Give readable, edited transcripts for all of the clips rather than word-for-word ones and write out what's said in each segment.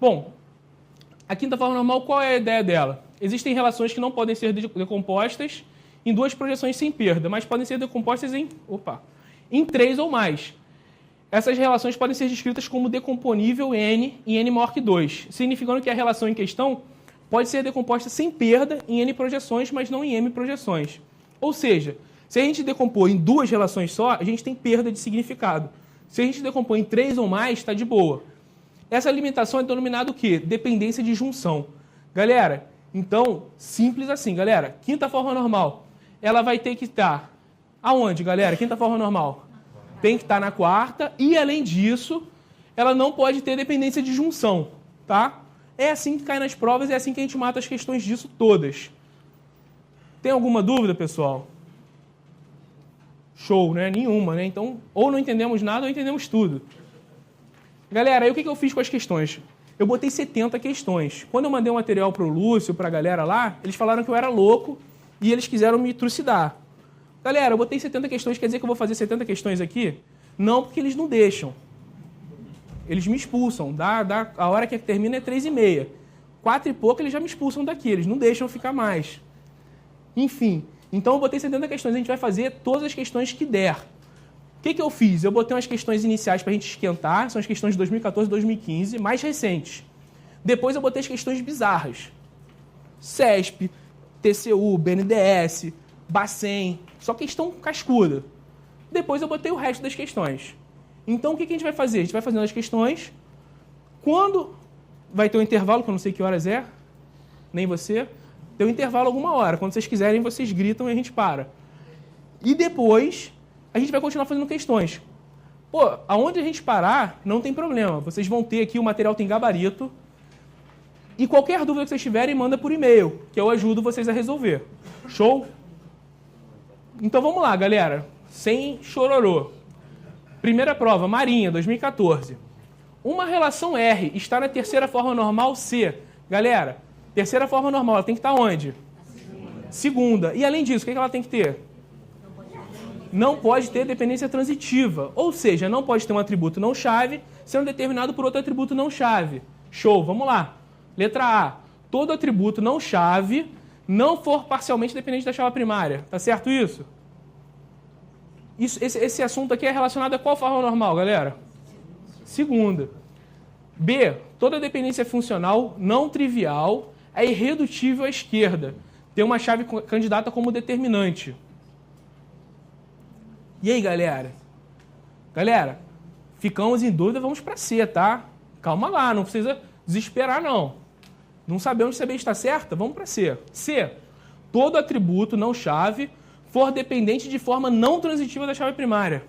Bom, a quinta forma normal, qual é a ideia dela? Existem relações que não podem ser decompostas em duas projeções sem perda, mas podem ser decompostas em 3 ou mais. Essas relações podem ser descritas como decomponível N em N maior que 2, significando que a relação em questão pode ser decomposta sem perda em N projeções, mas não em M projeções. Ou seja, se a gente decompor em 2 relações só, a gente tem perda de significado. Se a gente decompor em 3 ou mais, está de boa. Essa limitação é denominada o quê? Dependência de junção. Galera, então, simples assim, galera. Quinta forma normal, ela vai ter que estar aonde, galera? Quinta forma normal tem que estar na quarta e, além disso, ela não pode ter dependência de junção, tá? É assim que cai nas provas, é assim que a gente mata as questões disso todas. Tem alguma dúvida, pessoal? Show, né? Nenhuma, né? Então, ou não entendemos nada ou entendemos tudo. Galera, aí o que eu fiz com as questões? Eu botei 70 questões. Quando eu mandei o material para o Lúcio, para a galera lá, eles falaram que eu era louco e eles quiseram me trucidar. Galera, eu botei 70 questões, quer dizer que eu vou fazer 70 questões aqui? Não, porque eles não deixam. Eles me expulsam. A hora que termina é 3h30. 4 e pouco eles já me expulsam daqui, eles não deixam ficar mais. Enfim, então eu botei 70 questões, a gente vai fazer todas as questões que der. O que eu fiz? Eu botei umas questões iniciais para a gente esquentar, são as questões de 2014 e 2015, mais recentes. Depois eu botei as questões bizarras. CESP, TCU, BNDES, Bacen, só questão cascuda. Depois eu botei o resto das questões. Então o que a gente vai fazer? A gente vai fazendo as questões. Quando vai ter um intervalo, que eu não sei que horas é, nem você, tem um intervalo alguma hora. Quando vocês quiserem, vocês gritam e a gente para. E depois a gente vai continuar fazendo questões. Pô, aonde a gente parar, não tem problema. Vocês vão ter aqui, o material tem gabarito. E qualquer dúvida que vocês tiverem, manda por e-mail, que eu ajudo vocês a resolver. Show? Então vamos lá, galera. Sem chororô. Primeira prova, Marinha, 2014. Uma relação R está na terceira forma normal C. Galera, terceira forma normal, ela tem que estar onde? Segunda. E além disso, o que ela tem que ter? Não pode ter dependência transitiva. Ou seja, não pode ter um atributo não chave sendo determinado por outro atributo não chave. Show, vamos lá. Letra A. Todo atributo não chave não for parcialmente dependente da chave primária. Tá certo isso? Esse assunto aqui é relacionado a qual forma normal, galera? Segunda. B. Toda dependência funcional não trivial é irredutível à esquerda. Tem uma chave candidata como determinante. E aí, galera? Galera, ficamos em dúvida, vamos para C, tá? Calma lá, não precisa desesperar, não. Não sabemos se a B está certa? Vamos para C. C. Todo atributo não chave for dependente de forma não transitiva da chave primária.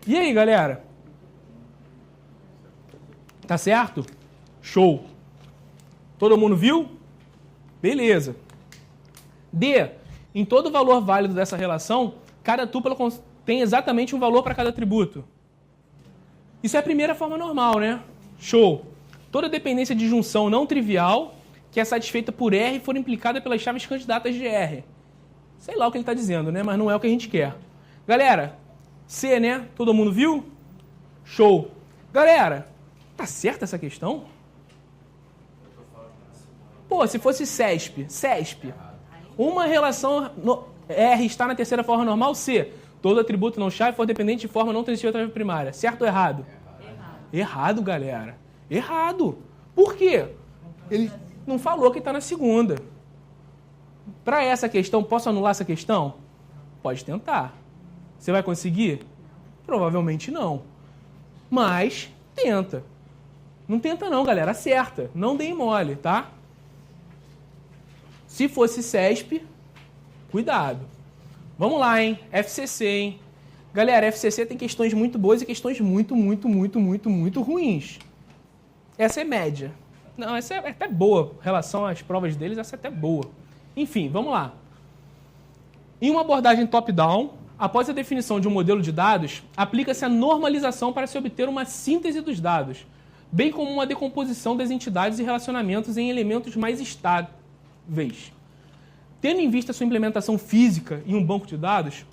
E aí, galera? Tá certo? Show. Todo mundo viu? Beleza. D. Em todo valor válido dessa relação, cada tupla tem exatamente um valor para cada atributo. Isso é a primeira forma normal, né? Show. Toda dependência de junção não trivial que é satisfeita por R for implicada pelas chaves candidatas de R. Sei lá o que ele está dizendo, né? Mas não é o que a gente quer. Galera, C, né? Todo mundo viu? Show. Galera, tá certa essa questão? Pô, se fosse CESP. Uma relação R está na terceira forma normal, C. Todo atributo não chave for dependente de forma não transitiva da chave primária. Certo ou errado? Errado, galera. Errado. Por quê? Ele não falou que está na segunda. Para essa questão, posso anular essa questão? Pode tentar. Você vai conseguir? Provavelmente não. Mas tenta. Não tenta não, galera. Acerta. Não dê mole, tá? Se fosse CESP, cuidado. Vamos lá, hein? FCC, hein? Galera, FCC tem questões muito boas e questões muito ruins. Essa é média. Não, essa é até boa. Em relação às provas deles, essa é até boa. Enfim, vamos lá. Em uma abordagem top-down, após a definição de um modelo de dados, aplica-se a normalização para se obter uma síntese dos dados, bem como uma decomposição das entidades e relacionamentos em elementos mais estáveis. Tendo em vista sua implementação física em um banco de dados,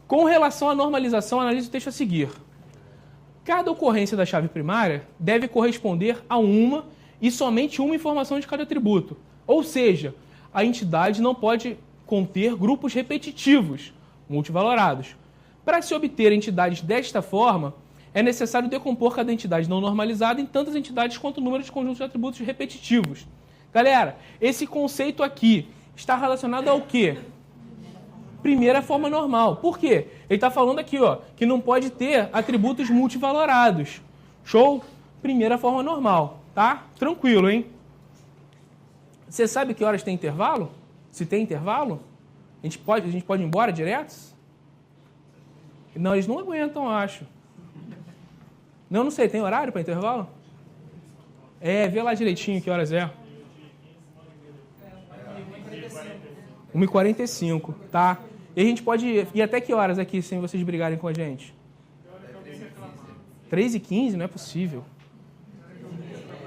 com relação à normalização, analise o texto a seguir. Cada ocorrência da chave primária deve corresponder a uma e somente uma informação de cada atributo. Ou seja, a entidade não pode conter grupos repetitivos, multivalorados. Para se obter entidades desta forma, é necessário decompor cada entidade não normalizada em tantas entidades quanto o número de conjuntos de atributos repetitivos. Galera, esse conceito aqui está relacionado ao quê? Primeira forma normal. Por quê? Ele está falando aqui, ó, que não pode ter atributos multivalorados. Show? Primeira forma normal, tá? Tranquilo, hein? Você sabe que horas tem intervalo? Se tem intervalo? A gente pode ir embora direto? Não, eles não aguentam, eu acho. Não sei, tem horário para intervalo? Vê lá direitinho que horas é. 1h45, tá? E a gente pode ir até que horas aqui, sem vocês brigarem com a gente? 3h15? Não é possível.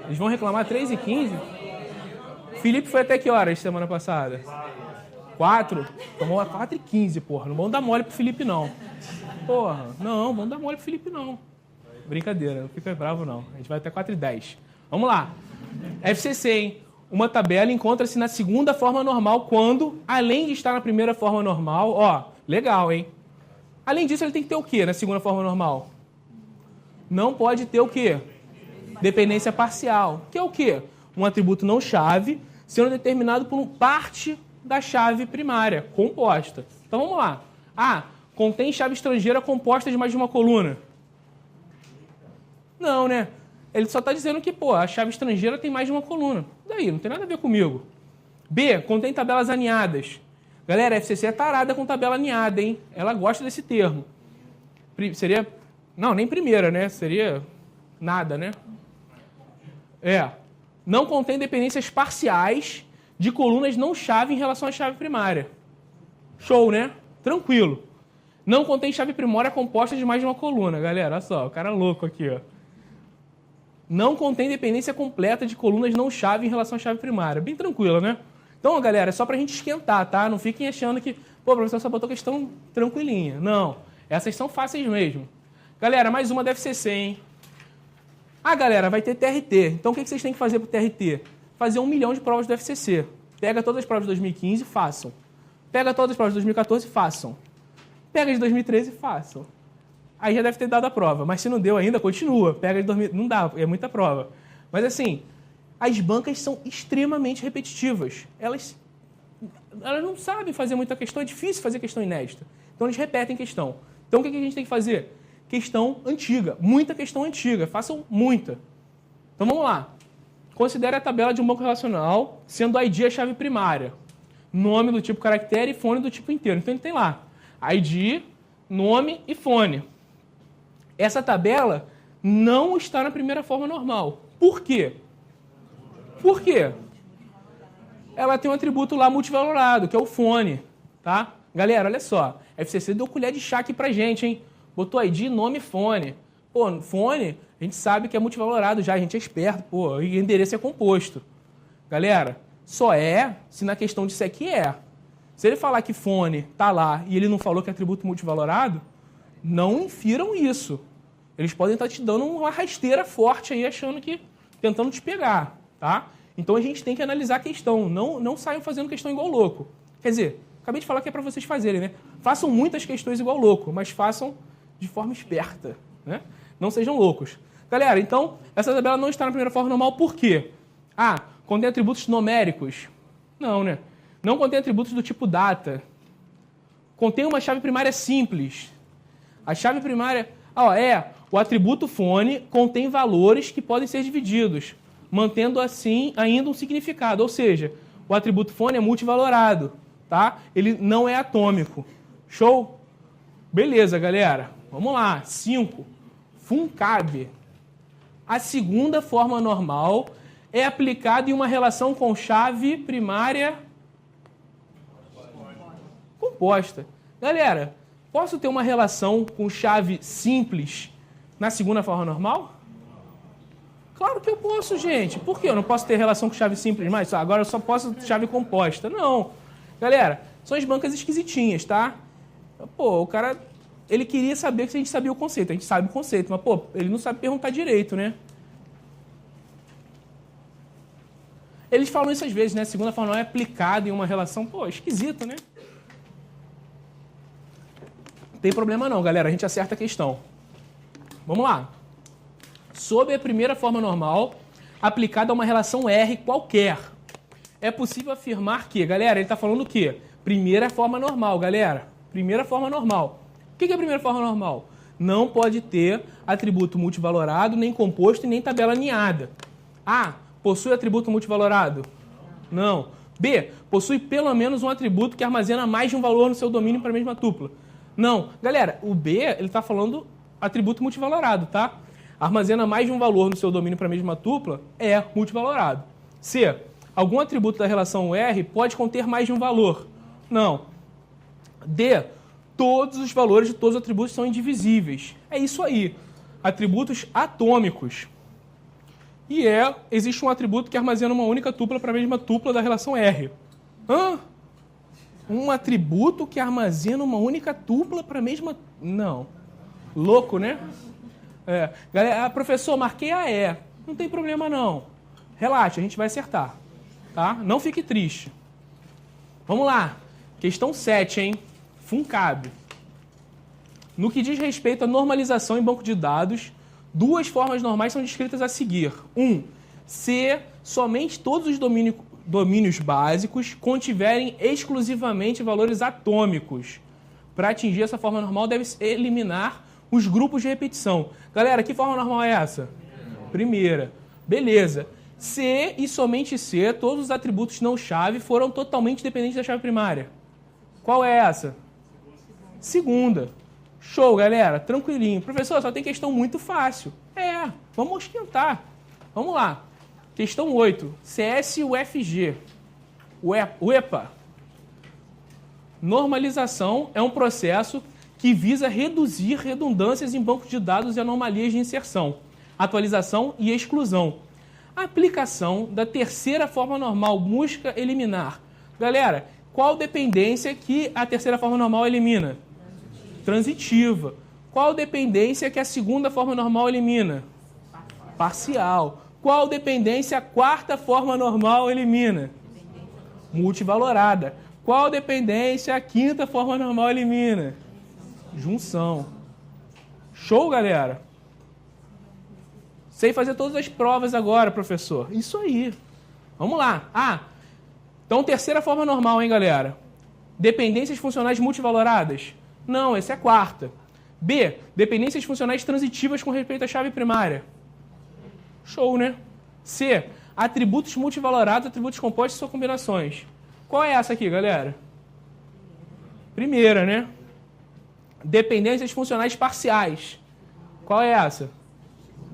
Eles vão reclamar 3h15? Felipe foi até que horas semana passada? 4? Tomou 4h15, porra. Não vamos dar mole pro Felipe, não. Porra, não, vamos dar mole pro Felipe, não. Brincadeira, não fica bravo, não. A gente vai até 4h10. Vamos lá. FCC, hein? Uma tabela encontra-se na segunda forma normal quando, além de estar na primeira forma normal, ó, legal, hein? Além disso, ele tem que ter o quê na segunda forma normal? Não pode ter o quê? Dependência parcial. Que é o quê? Um atributo não chave sendo determinado por parte da chave primária, composta. Então, vamos lá. Contém chave estrangeira composta de mais de uma coluna? Não, né? Ele só está dizendo que, a chave estrangeira tem mais de uma coluna. Daí, não tem nada a ver comigo. B, contém tabelas aninhadas. Galera, a FCC é tarada com tabela aninhada, hein? Ela gosta desse termo. Seria... Não, nem primeira, né? Seria nada, né? Não contém dependências parciais de colunas não chave em relação à chave primária. Show, né? Tranquilo. Não contém chave primária composta de mais de uma coluna. Galera, olha só, o cara é louco aqui, ó. Não contém dependência completa de colunas não chave em relação à chave primária. Bem tranquila, né? Então, galera, é só pra gente esquentar, tá? Não fiquem achando que, o professor só botou questão tranquilinha. Não, essas são fáceis mesmo. Galera, mais uma da FCC, hein? Galera, vai ter TRT. Então, o que vocês têm que fazer pro TRT? Fazer 1 milhão de provas do FCC. Pega todas as provas de 2015, façam. Pega todas as provas de 2014, façam. Pega de 2013, façam. Aí já deve ter dado a prova. Mas se não deu ainda, continua. Pega de 2000. Não dá, é muita prova. Mas assim, as bancas são extremamente repetitivas. Elas não sabem fazer muita questão, é difícil fazer questão inédita. Então eles repetem questão. Então o que a gente tem que fazer? Questão antiga. Muita questão antiga. Façam muita. Então vamos lá. Considere a tabela de um banco relacional, sendo ID a chave primária. Nome do tipo caractere e fone do tipo inteiro. Então ele tem lá ID, nome e fone. Essa tabela não está na primeira forma normal. Por quê? Por quê? Ela tem um atributo lá multivalorado, que é o fone, tá? Galera, olha só. A FCC deu colher de chá aqui pra gente, hein? Botou ID, nome e fone. Fone, a gente sabe que é multivalorado já, a gente é esperto, o endereço é composto. Galera, só é se na questão disser que é. Se ele falar que fone tá lá e ele não falou que é atributo multivalorado, não infiram isso. Eles podem estar te dando uma rasteira forte aí, achando que... tentando te pegar, tá? Então a gente tem que analisar a questão. Não saiam fazendo questão igual louco. Quer dizer, acabei de falar que é para vocês fazerem, né? Façam muitas questões igual louco, mas façam de forma esperta, né? Não sejam loucos. Galera, então, essa tabela não está na primeira forma normal, por quê? Contém atributos numéricos? Não, né? Não contém atributos do tipo data. Contém uma chave primária simples. A chave primária... o atributo fone contém valores que podem ser divididos, mantendo assim ainda um significado. Ou seja, o atributo fone é multivalorado, tá? Ele não é atômico. Show? Beleza, galera. Vamos lá. 5. FUNCAB. A segunda forma normal é aplicada em uma relação com chave primária composta. Galera, posso ter uma relação com chave simples na segunda forma normal? Claro que eu posso, gente. Por que eu não posso ter relação com chave simples mais? Agora eu só posso chave composta. Não. Galera, são as bancas esquisitinhas, tá? O cara ele queria saber se a gente sabia o conceito. A gente sabe o conceito, mas, pô, ele não sabe perguntar direito, né? Eles falam isso às vezes, né? Segunda forma normal é aplicada em uma relação, pô, esquisito, né? Não tem problema não, galera. A gente acerta a questão. Vamos lá. Sob a primeira forma normal, aplicada a uma relação R qualquer, é possível afirmar que, galera, ele está falando o quê? Primeira forma normal, galera. Primeira forma normal. O que é a primeira forma normal? Não pode ter atributo multivalorado, nem composto e nem tabela aninhada. A, possui atributo multivalorado? Não. B, possui pelo menos um atributo que armazena mais de um valor no seu domínio para a mesma tupla? Não. Galera, o B, ele está falando atributo multivalorado, tá? Armazena mais de um valor no seu domínio para a mesma tupla é multivalorado. C, algum atributo da relação R pode conter mais de um valor? Não. D, todos os valores de todos os atributos são indivisíveis. É isso aí. Atributos atômicos. E existe um atributo que armazena uma única tupla para a mesma tupla da relação R. Hã? Um atributo que armazena uma única tupla para a mesma... Não. Louco, né? Galera, professor, marquei a E. Não tem problema, não. Relaxa, a gente vai acertar. Tá? Não fique triste. Vamos lá. Questão 7, hein? FUNCAB. No que diz respeito à normalização em banco de dados, duas formas normais são descritas a seguir. 1. Se somente todos os domínios básicos contiverem exclusivamente valores atômicos. Para atingir essa forma normal, deve-se eliminar os grupos de repetição. Galera, que forma normal é essa? Primeira. Beleza. Se e somente se todos os atributos não-chave foram totalmente dependentes da chave primária. Qual é essa? Segunda. Show, galera. Tranquilinho. Professor, só tem questão muito fácil. Vamos esquentar. Vamos lá. Questão 8. CS-UFG. UEPA. Normalização é um processo que visa reduzir redundâncias em bancos de dados e anomalias de inserção, atualização e exclusão. A aplicação da terceira forma normal busca eliminar. Galera, qual dependência que a terceira forma normal elimina? Transitiva. Qual dependência que a segunda forma normal elimina? Parcial. Qual dependência a quarta forma normal elimina? Multivalorada. Qual dependência a quinta forma normal elimina? Junção. Show, galera? Sei fazer todas as provas agora, professor. Isso aí. Vamos lá. Então terceira forma normal, hein, galera? Dependências funcionais multivaloradas? Não, essa é a quarta. B, dependências funcionais transitivas com respeito à chave primária. Show, né? C, atributos multivalorados, atributos compostos e suas combinações. Qual é essa aqui, galera? Primeira, né? Dependências funcionais parciais. Qual é essa?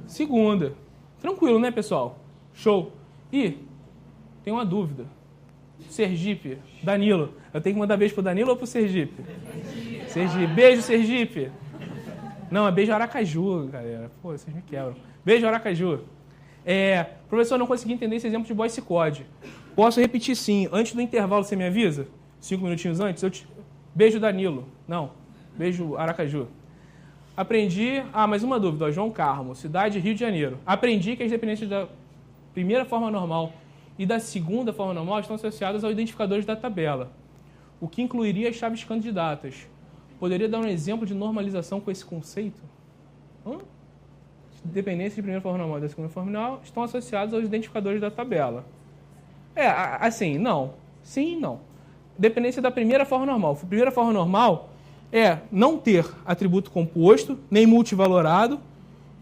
Segunda. Tranquilo, né, pessoal? Show. E tem uma dúvida. Sergipe, Danilo. Eu tenho que mandar beijo pro Danilo ou pro Sergipe? Sergipe. Beijo, Sergipe. Não, é beijo Aracaju, galera. Pô, vocês me quebram. Beijo, Aracaju. Professor, eu não consegui entender esse exemplo de voice code. Posso repetir sim. Antes do intervalo, você me avisa? 5 minutinhos antes? Beijo, Danilo. Não. Beijo, Aracaju. Aprendi... mais uma dúvida. João Carmo, cidade Rio de Janeiro. Aprendi que as dependências da primeira forma normal e da segunda forma normal estão associadas aos identificadores da tabela, o que incluiria as chaves candidatas. Poderia dar um exemplo de normalização com esse conceito? Dependências de primeira forma normal e da segunda forma normal estão associadas aos identificadores da tabela. Assim, não. Sim e não. Dependência da primeira forma normal. A primeira forma normal é não ter atributo composto, nem multivalorado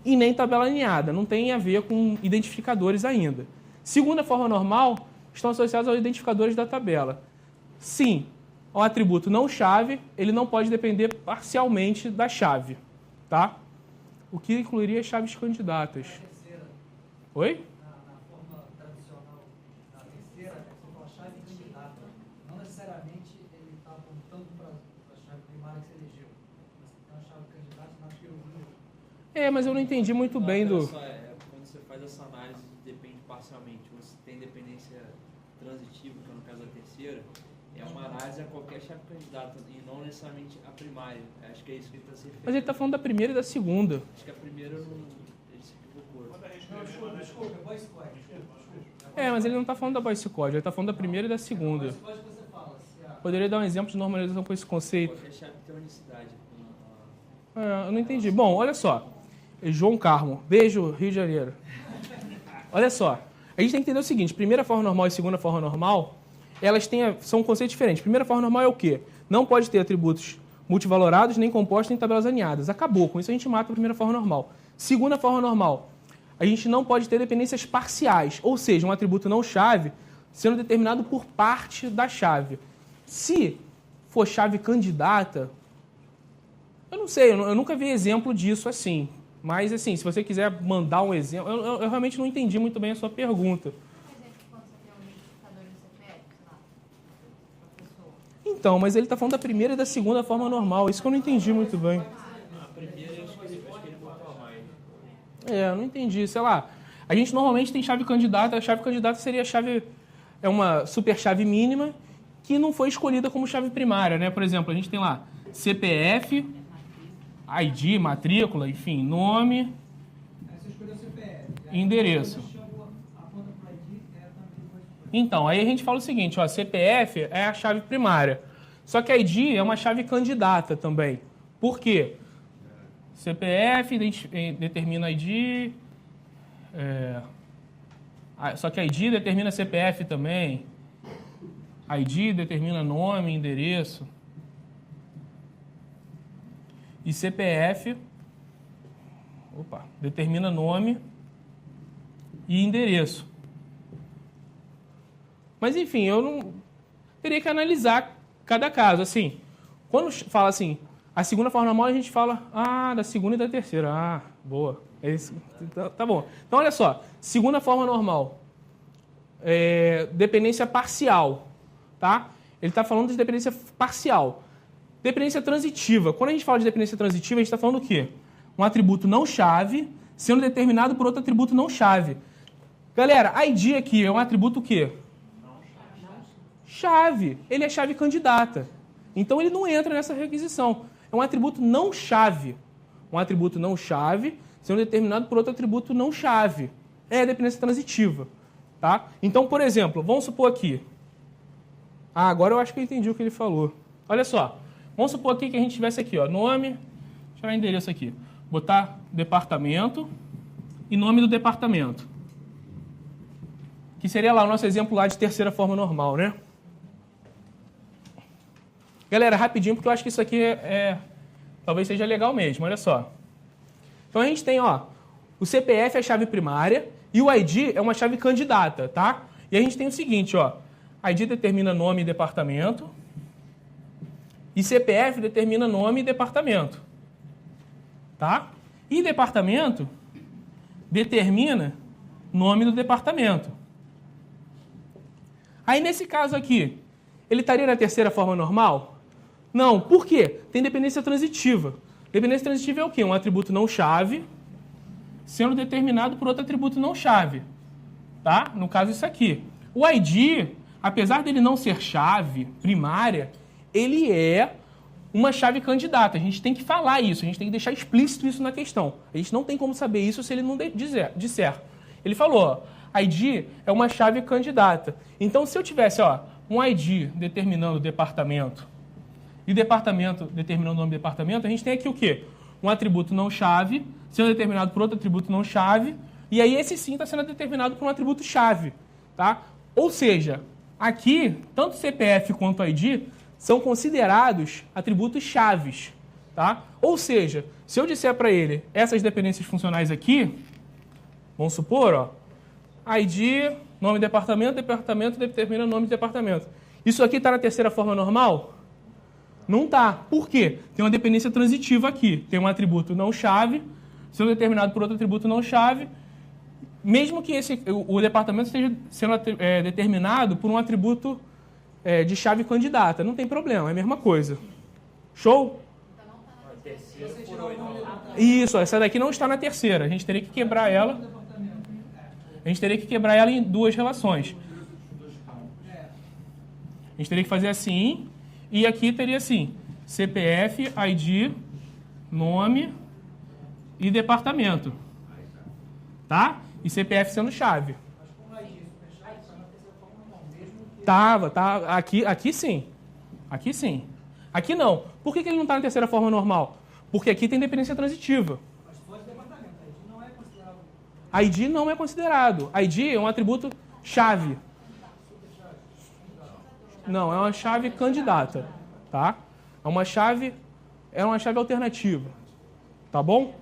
e nem tabela alinhada. Não tem a ver com identificadores ainda. Segunda forma normal estão associados aos identificadores da tabela. Sim, o atributo não chave, ele não pode depender parcialmente da chave, tá? O que incluiria as chaves candidatas. Oi? Na forma tradicional, na terceira, você fala chave candidata. Não necessariamente ele está apontando para a chave primária que você elegeu. Mas tem uma chave candidata, não acho que eu vi. Mas eu não entendi muito bem do... Quando você faz essa análise, depende parcialmente. Você tem dependência transitiva, que é no caso da terceira, É uma análise a qualquer chave candidata e não necessariamente a primária. Acho que é isso que ele está se referindo. Mas ele está falando da primeira e da segunda. Acho que a primeira não... ele se equivocou. Não, desculpa, voice code. Mas ele não está falando da voice code, ele está falando da primeira e da segunda. Voice code que você fala. Se a... Poderia dar um exemplo de normalização com esse conceito? Qualquer chave tem unicidade. Eu não entendi. Bom, olha só. João Carmo. Beijo, Rio de Janeiro. Olha só. A gente tem que entender o seguinte. Primeira forma normal e segunda forma normal, elas são conceitos diferentes. Primeira forma normal é o quê? Não pode ter atributos multivalorados, nem compostos, nem tabelas alinhadas. Acabou. Com isso a gente mata a primeira forma normal. Segunda forma normal. A gente não pode ter dependências parciais. Ou seja, um atributo não chave sendo determinado por parte da chave. Se for chave candidata... Eu não sei, eu nunca vi exemplo disso assim. Mas, assim, se você quiser mandar um exemplo... Eu realmente não entendi muito bem a sua pergunta. Por exemplo, quando você tem um identificador no CPF, sei lá, pra pessoa. Então, mas ele está falando da primeira e da segunda forma normal. Isso que eu não entendi muito bem. A primeira, eu acho que ele botou a mais. Eu não entendi. Sei lá, a gente normalmente tem chave candidata. A chave candidata seria a chave... É uma super chave mínima que não foi escolhida como chave primária, né? Por exemplo, a gente tem lá CPF... ID, matrícula, enfim, nome, Aí você escolheu o CPF. e endereço. A conta para ID é também voice code. Então, aí a gente fala o seguinte, ó, CPF é a chave primária, só que a ID é uma chave candidata também. Por quê? CPF determina ID, só que a ID determina CPF também, ID determina nome, endereço. E CPF determina nome e endereço. Mas, enfim, eu não teria que analisar cada caso. Assim, quando fala assim, a segunda forma normal, a gente fala, da segunda e da terceira. Boa. É isso. Tá bom. Então, olha só. Segunda forma normal. Dependência parcial. Tá? Ele está falando de dependência parcial. Dependência transitiva. Quando a gente fala de dependência transitiva, a gente está falando o quê? Um atributo não chave sendo determinado por outro atributo não chave. Galera, ID aqui é um atributo o quê? Chave. Ele é chave candidata. Então, ele não entra nessa requisição. É um atributo não chave. Um atributo não chave sendo determinado por outro atributo não chave. É a dependência transitiva. Tá? Então, por exemplo, vamos supor aqui. Agora eu acho que eu entendi o que ele falou. Olha só. Vamos supor aqui que a gente tivesse aqui, ó, nome, deixa eu dar endereço aqui, botar departamento e nome do departamento. Que seria lá o nosso exemplo lá de terceira forma normal, né? Galera, rapidinho, porque eu acho que isso aqui talvez seja legal mesmo, olha só. Então a gente tem, ó, o CPF é a chave primária e o ID é uma chave candidata, tá? E a gente tem o seguinte, ó, ID determina nome e departamento. E CPF determina nome e departamento. Tá? E departamento determina nome do departamento. Aí, nesse caso aqui, ele estaria na terceira forma normal? Não. Por quê? Tem dependência transitiva. Dependência transitiva é o quê? Um atributo não chave sendo determinado por outro atributo não chave. Tá? No caso, isso aqui. O ID, apesar dele não ser chave primária, ele é uma chave candidata. A gente tem que falar isso, a gente tem que deixar explícito isso na questão. A gente não tem como saber isso se ele não disser. Ele falou, ó, ID é uma chave candidata. Então, se eu tivesse um ID determinando o departamento e departamento determinando o nome do departamento, a gente tem aqui o quê? Um atributo não chave sendo determinado por outro atributo não chave, e aí esse sim está sendo determinado por um atributo chave. Tá? Ou seja, aqui, tanto CPF quanto ID são considerados atributos chaves, tá? Ou seja, se eu disser para ele essas dependências funcionais aqui, vamos supor, ó, ID, nome do departamento, departamento determina o nome do departamento. Isso aqui está na terceira forma normal? Não está. Por quê? Tem uma dependência transitiva aqui. Tem um atributo não chave, sendo determinado por outro atributo não chave, mesmo que o departamento esteja sendo determinado por um atributo de chave candidata. Não tem problema, é a mesma coisa. Show? Isso, essa daqui não está na terceira. A gente teria que quebrar ela. A gente teria que quebrar ela em duas relações. A gente teria que fazer assim, e aqui teria assim, CPF, ID, nome e departamento. Tá? E CPF sendo chave. Tava. Aqui sim. Aqui sim. Aqui não. Por que ele não está na terceira forma normal? Porque aqui tem dependência transitiva. Mas se for de departamento, a ID não é considerado. ID não é considerado. ID é um atributo chave. Não, é uma chave candidata, tá? É uma chave alternativa, tá bom?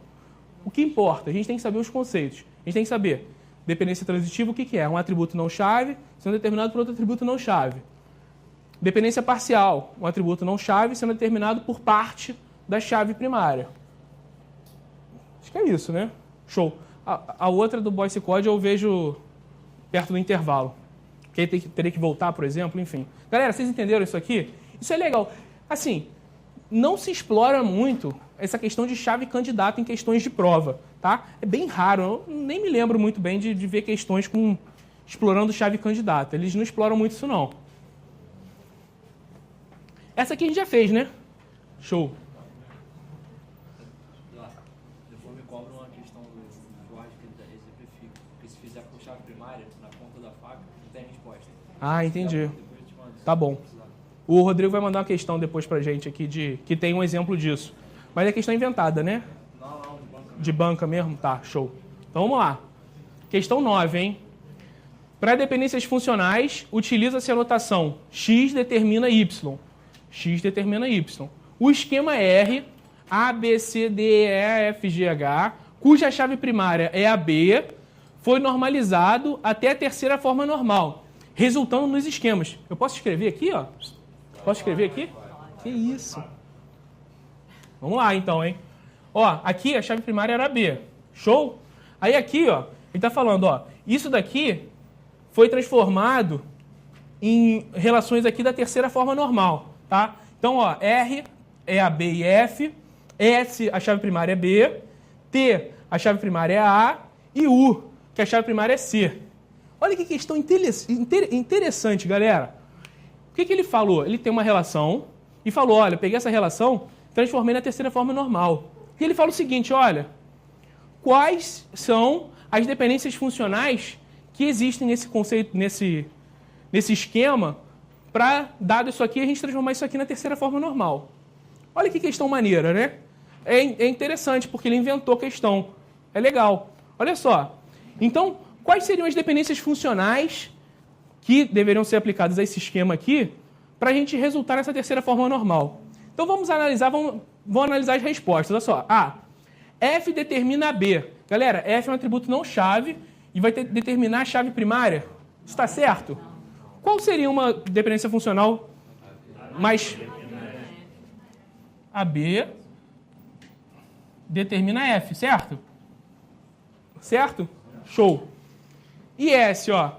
O que importa? A gente tem que saber os conceitos. A gente tem que saber dependência transitiva, o que é? Um atributo não chave sendo determinado por outro atributo não chave. Dependência parcial, um atributo não chave sendo determinado por parte da chave primária. Acho que é isso, né? Show. A outra do Boyce Code eu vejo perto do intervalo. Que aí teria que voltar, por exemplo, enfim. Galera, vocês entenderam isso aqui? Isso é legal. Assim, não se explora muito essa questão de chave candidata em questões de prova, tá? É bem raro, eu nem me lembro muito bem de ver questões explorando chave candidata. Eles não exploram muito isso, não. Essa aqui a gente já fez, né? Show. Depois me cobra uma questão do Jorge que ele exemplifica. Porque se fizer com chave primária, na ponta da faca, não tem resposta. Ah, entendi. Depois eu te mando. Tá bom. O Rodrigo vai mandar uma questão depois pra gente aqui que tem um exemplo disso. Mas é questão inventada, né? Não, de banca. De banca mesmo? Tá, show. Então vamos lá. Questão 9, hein? Para dependências funcionais, utiliza-se a notação x determina y. X determina y. O esquema R, A, B, C, D, E, F, G, H, cuja chave primária é a B, foi normalizado até a terceira forma normal, resultando nos esquemas. Eu posso escrever aqui, ó? Posso escrever aqui? Que isso? Vamos lá, então, hein? Ó, aqui a chave primária era B. Show? Aí aqui, ó, ele tá falando, ó, isso daqui foi transformado em relações aqui da terceira forma normal, tá? Então, ó, R é a B e F, S a chave primária é B, T a chave primária é A e U, que a chave primária é C. Olha que questão interessante, galera. O que ele falou? Ele tem uma relação e falou, olha, peguei essa relação, transformei na terceira forma normal. E ele fala o seguinte, olha, quais são as dependências funcionais que existem nesse conceito, nesse esquema, para, dado isso aqui, a gente transformar isso aqui na terceira forma normal. Olha que questão maneira, né? É interessante, porque ele inventou a questão. É legal. Olha só. Então, quais seriam as dependências funcionais que deveriam ser aplicadas a esse esquema aqui para a gente resultar nessa terceira forma normal? Então, vamos analisar as respostas. Olha só. A. F determina B. Galera, F é um atributo não chave e vai determinar a chave primária. Isso está certo? Qual seria uma dependência funcional mais... A B determina F, certo? Certo? Show. E S, ó.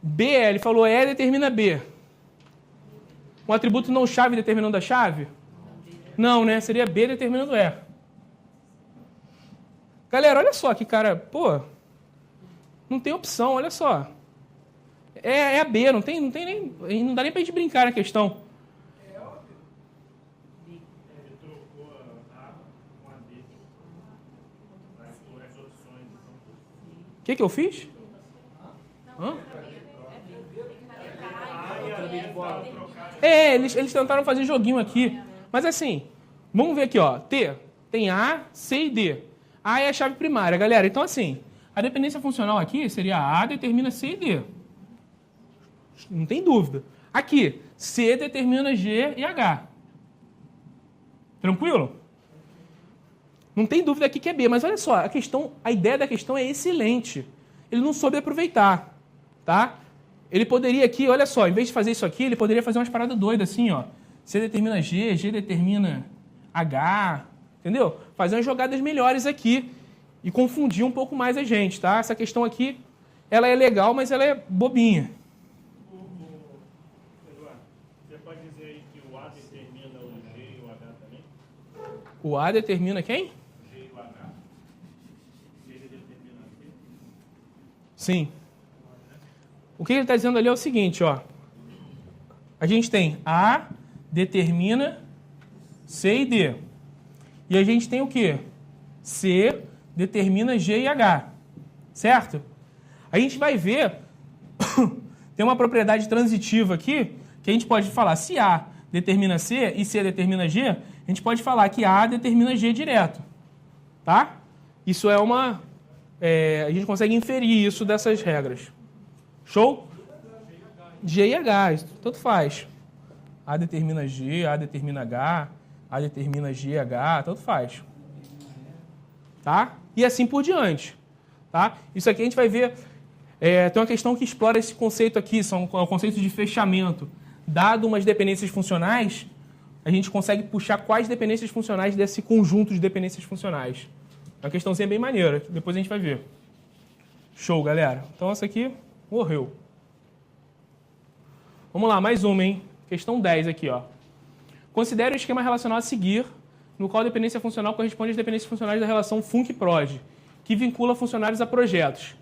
B, ele falou E determina B. Um atributo não chave determinando a chave? Não, né? Seria B determinando E. Galera, olha só que cara, pô, não tem opção, olha só. É a B, não dá nem pra gente brincar na questão. O que eu fiz? Hã? Eles tentaram fazer joguinho aqui. Mas assim, vamos ver aqui, ó. T tem A, C e D. A é a chave primária, galera. Então, assim, a dependência funcional aqui seria A determina C e D. Não tem dúvida. Aqui, C determina G e H. Tranquilo? Não tem dúvida aqui que é B, mas olha só, a ideia da questão é excelente. Ele não soube aproveitar, tá? Ele poderia aqui, olha só, em vez de fazer isso aqui, ele poderia fazer umas paradas doidas assim, ó. C determina G, G determina H, entendeu? Fazer umas jogadas melhores aqui e confundir um pouco mais a gente, tá? Essa questão aqui, ela é legal, mas ela é bobinha. Eduardo, você pode dizer aí que o A determina o G e o H também? O A determina quem? G e o H. G determina o G. Sim. O que ele está dizendo ali é o seguinte, ó. a gente tem A determina C e D. E a gente tem o quê? C determina G e H. Certo? A gente vai ver, tem uma propriedade transitiva aqui, que a gente pode falar, se A determina C e C determina G, a gente pode falar que A determina G direto. Tá? Isso é uma... a gente consegue inferir isso dessas regras. Show? G e H, isso tanto faz. A determina G, A determina H, A determina G, H, tanto faz. Tá? E assim por diante. Tá? Isso aqui a gente vai ver... tem uma questão que explora esse conceito aqui, é o conceito de fechamento. Dado umas dependências funcionais, a gente consegue puxar quais dependências funcionais desse conjunto de dependências funcionais. É uma questãozinha bem maneira, depois a gente vai ver. Show, galera. Então essa aqui morreu. Vamos lá, mais uma, hein? Questão 10 aqui, ó. Considere o esquema relacional a seguir, no qual a dependência funcional corresponde às dependências funcionais da relação func-proj, que vincula funcionários a projetos.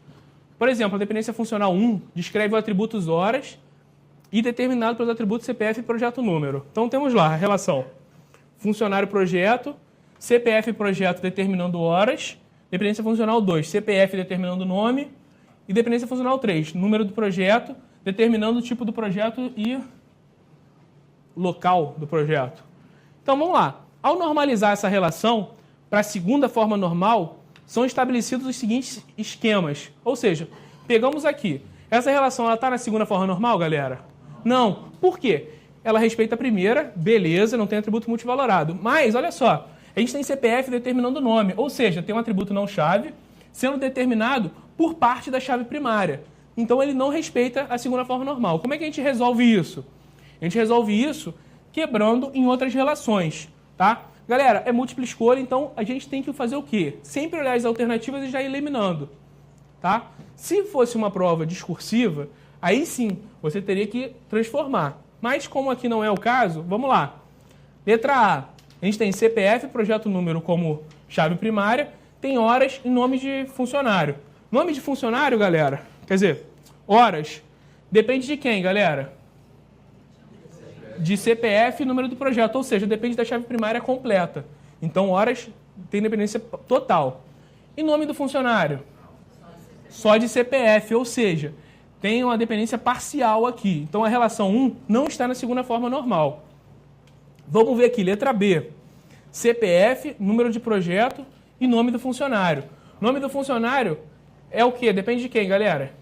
Por exemplo, a dependência funcional 1 descreve o atributo horas e determinado pelos atributos CPF e projeto número. Então temos lá a relação funcionário-projeto, CPF projeto determinando horas, dependência funcional 2, CPF determinando nome, e dependência funcional 3, número do projeto, determinando o tipo do projeto e local do projeto. Então vamos lá. Ao normalizar essa relação para a segunda forma normal, são estabelecidos os seguintes esquemas. Ou seja, pegamos aqui. Essa relação está na segunda forma normal, galera? Não. Por quê? Ela respeita a primeira, beleza, não tem atributo multivalorado. Mas, olha só, a gente tem CPF determinando o nome. Ou seja, tem um atributo não chave sendo determinado por parte da chave primária. Então, ele não respeita a segunda forma normal. Como é que a gente resolve isso? A gente resolve isso quebrando em outras relações, tá? Galera, é múltipla escolha, então a gente tem que fazer o quê? Sempre olhar as alternativas e já ir eliminando, tá? Se fosse uma prova discursiva, aí sim, você teria que transformar. Mas como aqui não é o caso, vamos lá. Letra A, a gente tem CPF, projeto número como chave primária, tem horas e nome de funcionário. Nome de funcionário, galera, quer dizer, horas, depende de quem, galera? De CPF e número do projeto, ou seja, depende da chave primária completa. Então, horas tem dependência total. E nome do funcionário? Só de CPF, ou seja, tem uma dependência parcial aqui. Então, a relação 1 não está na segunda forma normal. Vamos ver aqui, letra B. CPF, número de projeto e nome do funcionário. Nome do funcionário é o quê? Depende de quem, galera?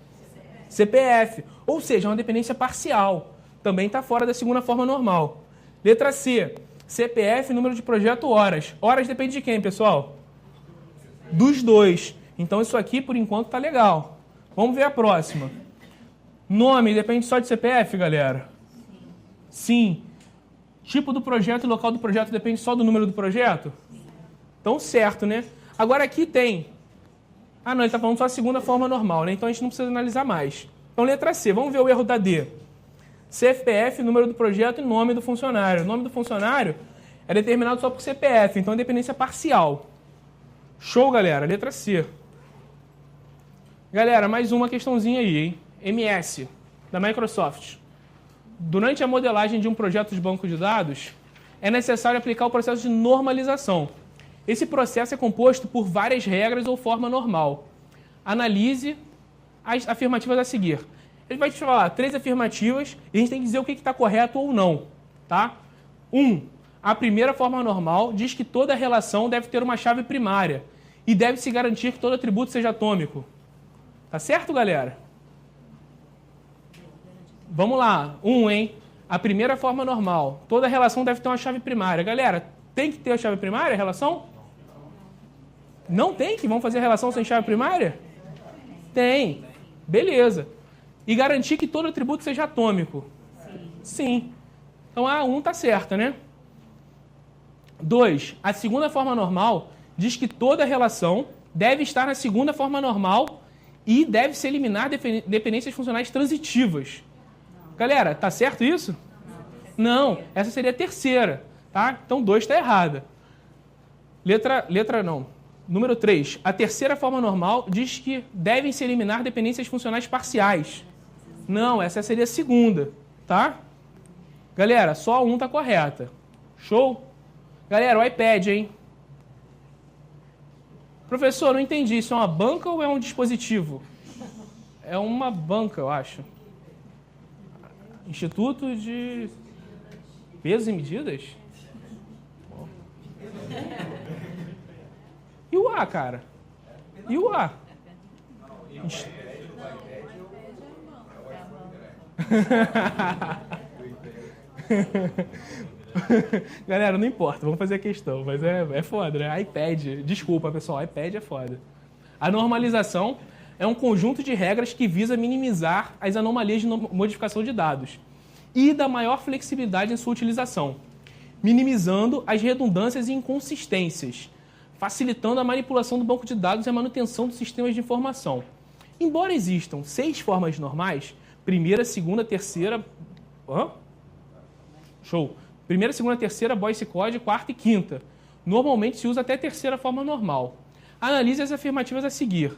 CPF. Ou seja, é uma dependência parcial. Também está fora da segunda forma normal. Letra C. CPF, número de projeto, horas. Horas depende de quem, pessoal? Dos dois. Então, isso aqui, por enquanto, está legal. Vamos ver a próxima. Nome depende só de CPF, galera? Sim. Tipo do projeto e local do projeto depende só do número do projeto? Então, certo, né? Agora, aqui tem... Ah, não, ele está falando só a segunda forma normal, né? Então, a gente não precisa analisar mais. Então, letra C. Vamos ver o erro da D. CPF, número do projeto e nome do funcionário. O nome do funcionário é determinado só por CPF, então é dependência parcial. Show, galera. Letra C. Galera, mais uma questãozinha aí, hein? MS, da Microsoft. Durante a modelagem de um projeto de banco de dados, é necessário aplicar o processo de normalização. Esse processo é composto por várias regras ou forma normal. Analise as afirmativas a seguir. Ele vai te falar 3 afirmativas e a gente tem que dizer o que está correto ou não. Tá? 1. A primeira forma normal diz que toda relação deve ter uma chave primária e deve-se garantir que todo atributo seja atômico. Tá certo, galera? Vamos lá. 1, hein? A primeira forma normal. Toda relação deve ter uma chave primária. Galera, tem que ter a chave primária, a relação? Não tem que? Vamos fazer a relação sem chave primária? Tem. Beleza. E garantir que todo atributo seja atômico? Sim. Então a 1 está certa, né? 2. A segunda forma normal diz que toda relação deve estar na segunda forma normal e deve-se eliminar dependências funcionais transitivas. Galera, tá certo isso? Não. Essa seria a terceira, tá? Então 2 está errada. Letra não. Número 3. A terceira forma normal diz que devem-se eliminar dependências funcionais parciais. Não, essa seria a segunda, tá? Galera, só um tá correta. Show? Galera, o iPad, hein? Professor, não entendi. Isso é uma banca ou é um dispositivo? É uma banca, eu acho. Instituto de Pesos e Medidas? E o A, cara? E o A? Galera, não importa, vamos fazer a questão, mas é foda, né? iPad, desculpa pessoal, iPad é foda. A normalização é um conjunto de regras que visa minimizar as anomalias de modificação de dados e da maior flexibilidade em sua utilização, minimizando as redundâncias e inconsistências, facilitando a manipulação do banco de dados e a manutenção dos sistemas de informação. Embora existam 6 formas normais, primeira, segunda, terceira... Show! Primeira, segunda, terceira, Boyce Code, quarta e quinta. Normalmente se usa até a terceira forma normal. Analise as afirmativas a seguir.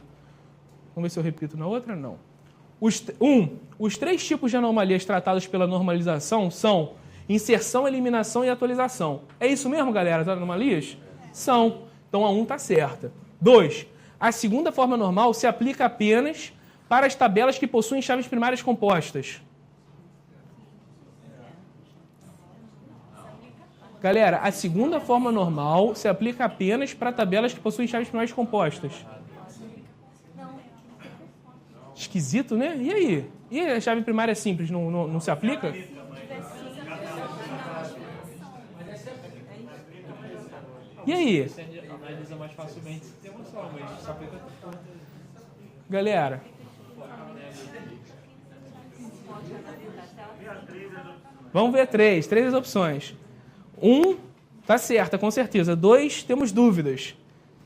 Vamos ver se eu repito na outra? Não. Os 3 tipos de anomalias tratados pela normalização são inserção, eliminação e atualização. É isso mesmo, galera, as anomalias? São. Então a 1 está certa. 2. A segunda forma normal se aplica apenas para as tabelas que possuem chaves primárias compostas. Galera, a segunda forma normal se aplica apenas para tabelas que possuem chaves primárias compostas. Esquisito, né? E aí? E a chave primária simples não se aplica? E aí? Você analisa mais facilmente se tem uma só, mas só aplica... Galera. Vamos ver 3 as opções. 1, tá certa, com certeza. 2, temos dúvidas.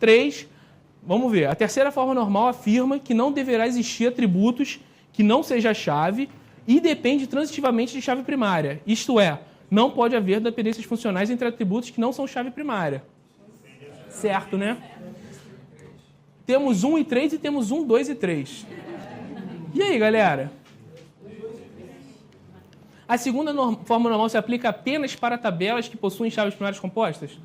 3, vamos ver. A terceira forma normal afirma que não deverá existir atributos que não seja chave e depende transitivamente de chave primária. Isto é, não pode haver dependências funcionais entre atributos que não são chave primária. Certo, né? Temos 1 e 3 e temos 1, 2 e 3. E aí, galera? A segunda forma normal se aplica apenas para tabelas que possuem chaves primárias compostas?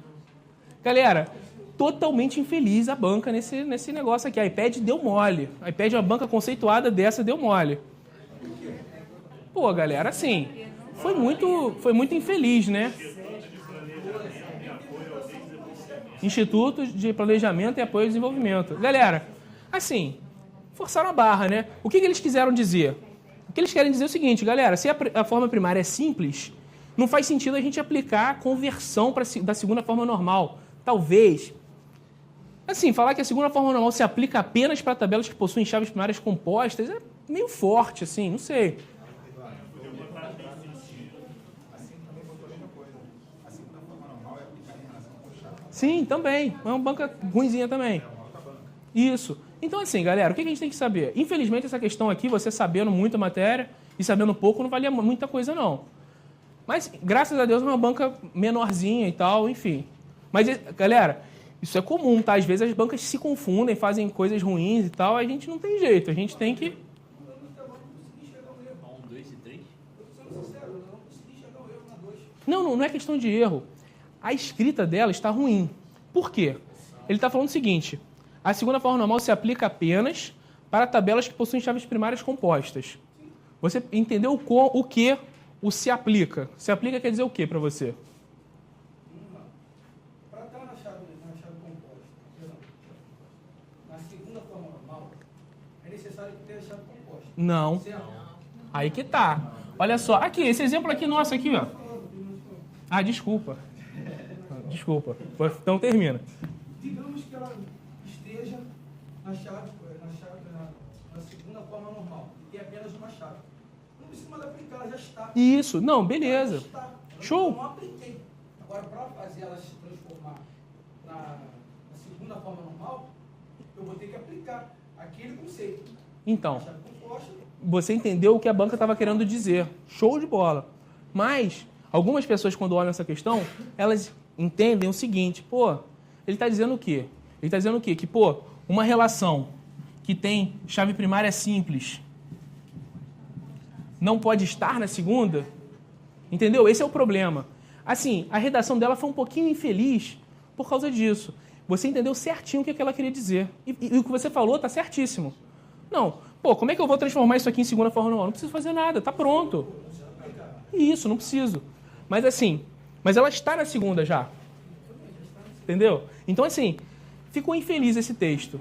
Galera, totalmente infeliz a banca nesse negócio aqui. A iPad deu mole. A iPad é uma banca conceituada dessa, deu mole. Pô, galera, assim, foi muito infeliz, né? Instituto de Planejamento e Apoio ao Desenvolvimento. Galera, assim, forçaram a barra, né? O que eles quiseram dizer? O que eles querem dizer é o seguinte, galera, se a forma primária é simples, não faz sentido a gente aplicar a conversão da segunda forma normal. Talvez. Assim, falar que a segunda forma normal se aplica apenas para tabelas que possuem chaves primárias compostas é meio forte, assim, não sei. Sim, também. É uma banca ruinzinha também. Isso. Então, assim, galera, o que a gente tem que saber? Infelizmente, essa questão aqui, você sabendo muita matéria e sabendo pouco, não valia muita coisa, não. Mas, graças a Deus, é uma banca menorzinha e tal, enfim. Mas, galera, isso é comum, tá? Às vezes as bancas se confundem, fazem coisas ruins e tal, a gente não tem jeito, a gente tem que... 1, 2 e 3? Não é questão de erro. A escrita dela está ruim. Por quê? Ele está falando o seguinte: a segunda forma normal se aplica apenas para tabelas que possuem chaves primárias compostas. Você entendeu o que o se aplica? Se aplica quer dizer o que para você? Para estar na chave composta, na segunda forma normal, é necessário ter a chave composta. Não. Aí que tá. Olha só. Aqui, esse exemplo aqui nosso aqui, ó. Ah, desculpa. Desculpa. Então termina. Digamos que ela esteja na segunda forma normal, que é apenas uma chave. Não precisa mais aplicar, ela já está. Isso. Não, beleza. Está. Show. Eu não apliquei. Agora, para fazer ela se transformar na segunda forma normal, eu vou ter que aplicar aquele conceito. Então, A chave composta. você entendeu o que a banca estava querendo dizer. Show de bola. Mas, algumas pessoas, quando olham essa questão, elas entendem o seguinte: pô, ele está dizendo o quê? Ele está dizendo o quê? Que, pô, uma relação que tem chave primária simples não pode estar na segunda? Entendeu? Esse é o problema. Assim, a redação dela foi um pouquinho infeliz por causa disso. Você entendeu certinho o que ela queria dizer. E o que você falou tá certíssimo. Não, pô, como é que eu vou transformar isso aqui em segunda forma normal? Não preciso fazer nada, tá pronto. Isso, não preciso. Mas assim, mas ela está na segunda já. Entendeu? Então assim, ficou infeliz esse texto.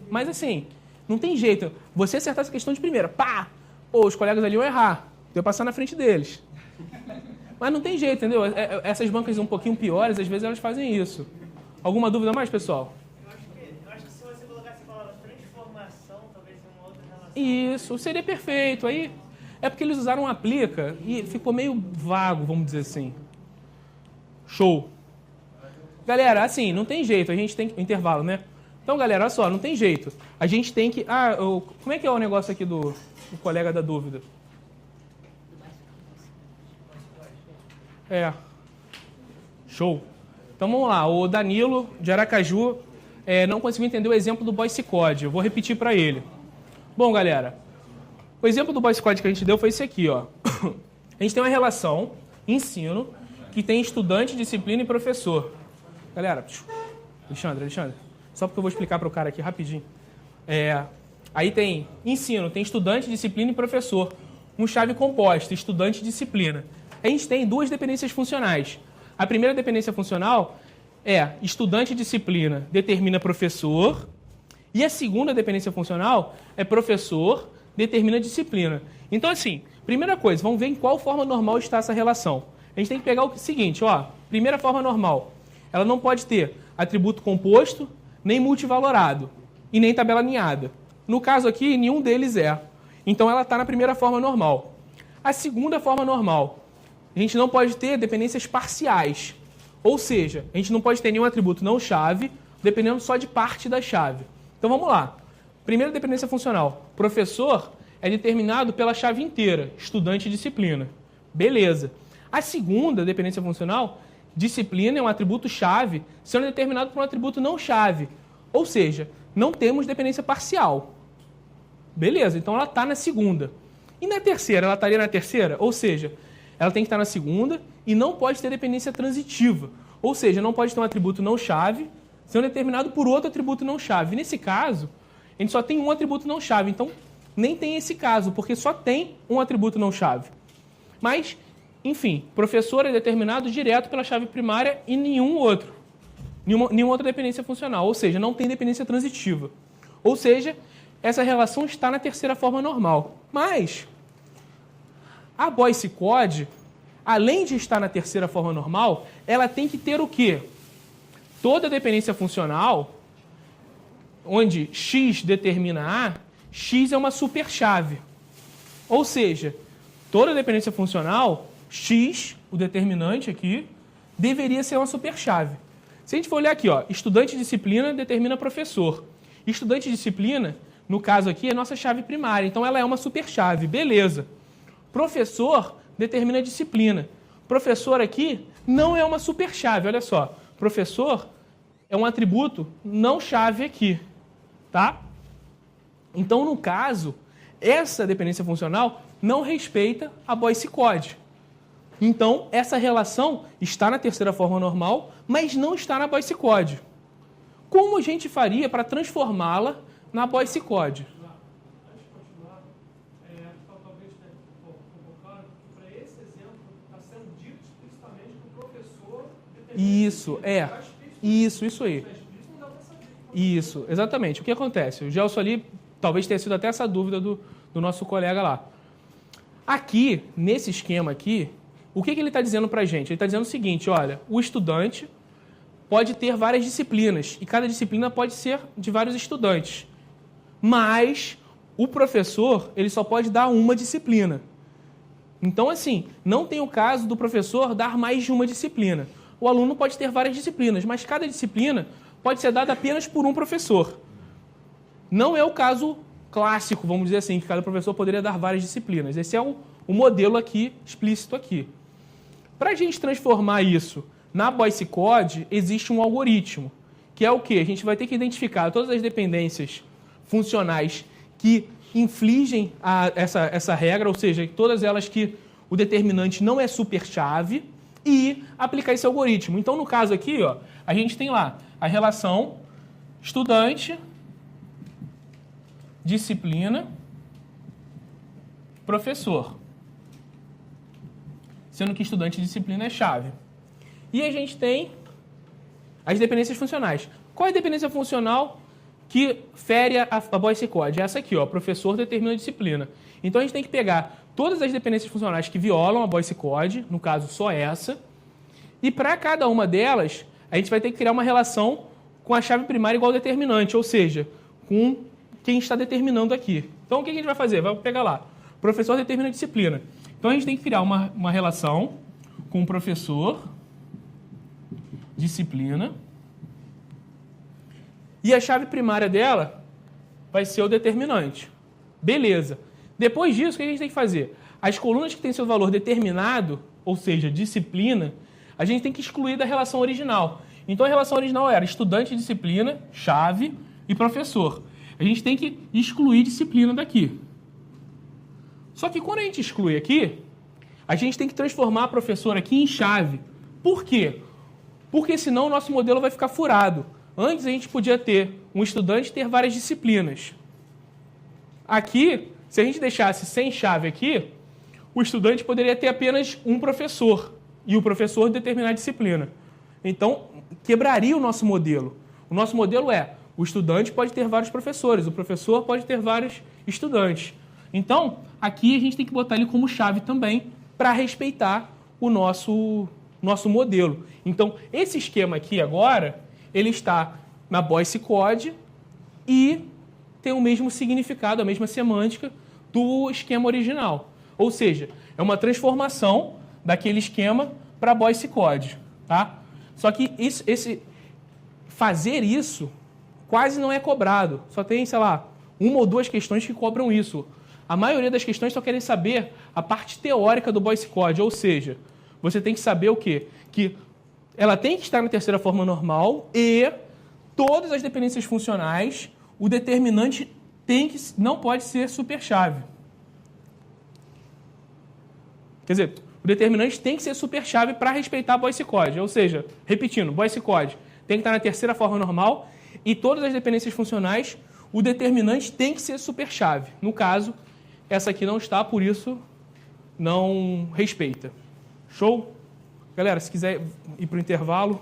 Mas assim, não tem jeito. Você acertar essa questão de primeira, pá! Pô, os colegas ali vão errar. Eu passar na frente deles. Mas não tem jeito, entendeu? Essas bancas um pouquinho piores, às vezes elas fazem isso. Alguma dúvida mais, pessoal? Eu acho que se você colocasse a palavra transformação, talvez seja uma outra relação. Isso, seria perfeito. Aí é porque eles usaram aplica e ficou meio vago, vamos dizer assim. Show. Galera, assim, não tem jeito, a gente tem que... Intervalo, né? Então, galera, olha só, não tem jeito. A gente tem que... como é que é o negócio aqui do colega da dúvida? Show. Então, vamos lá. O Danilo, de Aracaju, não conseguiu entender o exemplo do Boyce Code. Eu vou repetir para ele. Bom, galera, o exemplo do Boyce Code que a gente deu foi esse aqui, ó. A gente tem uma relação, ensino, que tem estudante, disciplina e professor. Galera, Alexandre, só porque eu vou explicar para o cara aqui rapidinho. Aí tem ensino, tem estudante, disciplina e professor. Um chave composta, estudante e disciplina. A gente tem duas dependências funcionais. A primeira dependência funcional é estudante e disciplina determina professor. E a segunda dependência funcional é professor determina disciplina. Então, assim, primeira coisa, vamos ver em qual forma normal está essa relação. A gente tem que pegar o seguinte, ó. Primeira forma normal. Ela não pode ter atributo composto, nem multivalorado, e nem tabela alinhada. No caso aqui, nenhum deles é. Então, ela está na primeira forma normal. A segunda forma normal. A gente não pode ter dependências parciais. Ou seja, a gente não pode ter nenhum atributo não chave, dependendo só de parte da chave. Então vamos lá. Primeira dependência funcional. Professor é determinado pela chave inteira, estudante e disciplina. Beleza. A segunda dependência funcional, disciplina é um atributo chave, sendo determinado por um atributo não chave. Ou seja, não temos dependência parcial. Beleza, então ela está na segunda. E na terceira, ela estaria na terceira? Ou seja, ela tem que estar na segunda e não pode ter dependência transitiva. Ou seja, não pode ter um atributo não chave sendo determinado por outro atributo não chave. Nesse caso, a gente só tem um atributo não chave. Então, nem tem esse caso, porque só tem um atributo não chave. Mas, enfim, professor é determinado direto pela chave primária e nenhum outro. Nenhuma outra dependência funcional. Ou seja, não tem dependência transitiva. Ou seja, essa relação está na terceira forma normal. Mas a Boyce Code, além de estar na terceira forma normal, ela tem que ter o quê? Toda dependência funcional, onde X determina A, X é uma superchave. Ou seja, toda dependência funcional, X, o determinante aqui, deveria ser uma superchave. Se a gente for olhar aqui, ó, estudante disciplina determina professor. Estudante disciplina, no caso aqui, é nossa chave primária. Então, ela é uma superchave. Beleza. Professor determina disciplina. Professor aqui não é uma superchave. Olha só. Professor é um atributo não chave aqui. Tá? Então, no caso, essa dependência funcional não respeita a Boyce Code. Então, essa relação está na terceira forma normal, mas não está na Boyce Code. Como a gente faria para transformá-la na Boyce Code? Antes de continuar, talvez convocar que para esse exemplo está sendo dito explicitamente que o professor... Isso aí. Isso, exatamente. O que acontece? O Gelson ali talvez tenha sido até essa dúvida do nosso colega lá. Aqui, nesse esquema aqui, o que ele está dizendo para a gente? Ele está dizendo o seguinte, olha, o estudante pode ter várias disciplinas e cada disciplina pode ser de vários estudantes. Mas o professor, ele só pode dar uma disciplina. Então, assim, não tem o caso do professor dar mais de uma disciplina. O aluno pode ter várias disciplinas, mas cada disciplina pode ser dada apenas por um professor. Não é o caso clássico, vamos dizer assim, que cada professor poderia dar várias disciplinas. Esse é o modelo aqui, explícito aqui. Para a gente transformar isso na Boyce Code, existe um algoritmo, que é o quê? A gente vai ter que identificar todas as dependências funcionais que infligem essa regra, ou seja, todas elas que o determinante não é superchave e aplicar esse algoritmo. Então, no caso aqui, ó, a gente tem lá a relação estudante, disciplina, professor. Sendo que estudante e disciplina é chave. E a gente tem as dependências funcionais. Qual é a dependência funcional que fere a Boyce Code? Essa aqui, ó, professor determina a disciplina. Então a gente tem que pegar todas as dependências funcionais que violam a Boyce Code, no caso só essa, e para cada uma delas, a gente vai ter que criar uma relação com a chave primária igual ao determinante, ou seja, com quem está determinando aqui. Então o que a gente vai fazer? Vai pegar lá, professor determina a disciplina. Então a gente tem que criar uma relação com o professor, disciplina, e a chave primária dela vai ser o determinante. Beleza. Depois disso, o que a gente tem que fazer? As colunas que têm seu valor determinado, ou seja, disciplina, a gente tem que excluir da relação original. Então a relação original era estudante, disciplina, chave e professor. A gente tem que excluir disciplina daqui. Só que quando a gente exclui aqui, a gente tem que transformar a professora aqui em chave. Por quê? Porque senão o nosso modelo vai ficar furado. Antes a gente podia ter um estudante ter várias disciplinas. Aqui, se a gente deixasse sem chave aqui, o estudante poderia ter apenas um professor e o professor determinar a disciplina. Então, quebraria o nosso modelo. O nosso modelo é, o estudante pode ter vários professores, o professor pode ter vários estudantes. Então, aqui a gente tem que botar ele como chave também para respeitar o nosso modelo. Então, esse esquema aqui agora, ele está na Boyce Code e tem o mesmo significado, a mesma semântica do esquema original. Ou seja, é uma transformação daquele esquema para Boyce Code. Tá? Só que fazer isso quase não é cobrado. Só tem, sei lá, uma ou duas questões que cobram isso. A maioria das questões só querem saber a parte teórica do Boyce Code, ou seja, você tem que saber o quê? Que ela tem que estar na terceira forma normal e todas as dependências funcionais, o determinante não pode ser superchave. Quer dizer, o determinante tem que ser superchave para respeitar a Boyce Code. Ou seja, repetindo, Boyce Code tem que estar na terceira forma normal e todas as dependências funcionais, o determinante tem que ser superchave. No caso, essa aqui não está, por isso não respeita. Show? Galera, se quiser ir para o intervalo...